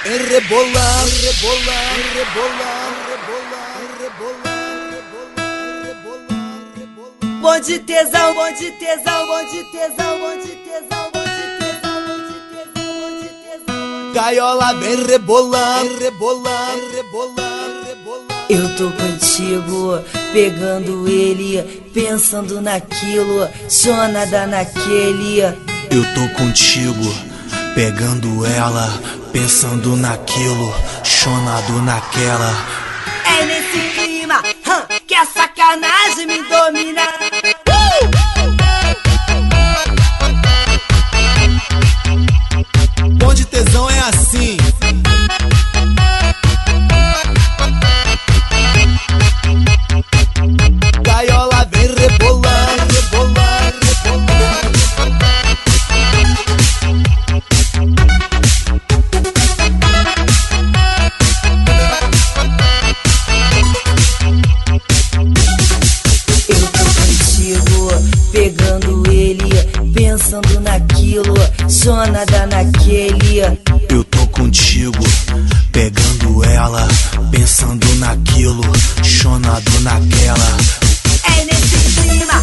vem rebolando, rebolando, rebolando, rebolando, rebolando, rebolando, rebolando. Bom de tesão, bom de tesão, bom de tesão, bom de tesão, bom de tesão, bom de tesão, bom de tesão. Gaiola vem rebolando, rebolando, rebolando, rebolando. Eu tô contigo, pegando ele, pensando naquilo, chonada naquele. Eu tô contigo, pegando ela, pensando naquilo, chonado naquela. É nesse clima que a sacanagem me domina. Bom de tesão é assim. Gaiola vem rebolando, rebolando, rebolando. Eu tô contigo, pegando ele, pensando naquilo, chonada naquele. Eu tô contigo, pegando ela, pensando naquilo, chonado naquela. É nesse clima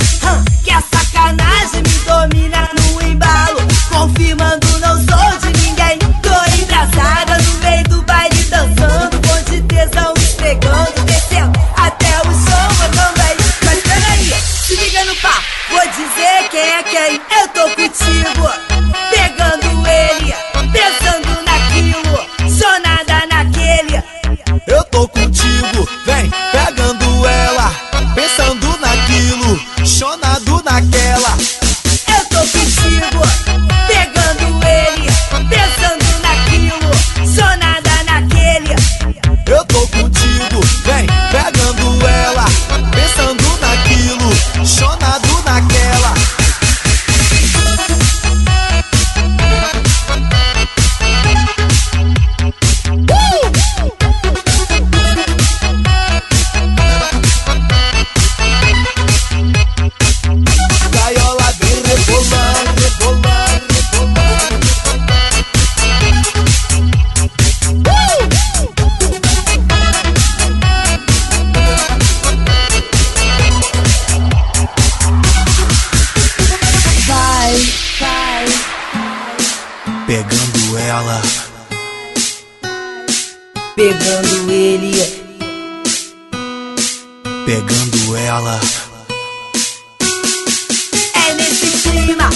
que a sacanagem me domina no embalo, confirmando não sou de ninguém. Tô embrasada no meio do baile dançando, bom de tesão esfregando, descendo até o chão também. Mas peraí, se liga no pá, vou dizer quem é quem. Eu tô contigo, pegando ele, pensando naquilo, chonada naquele. Eu tô contigo, vem pegando ela, pensando naquilo, chonado naquela. Eu tô contigo, pegando ele, pensando naquilo, chonada naquele. Eu tô contigo, vem pegando ela, pensando naquilo, chonado naquela. Gaiola vem rebolando, rebolando, rebolando. Vai, vai, Pegando ela, pegando ele, pegando ela. é nesse clima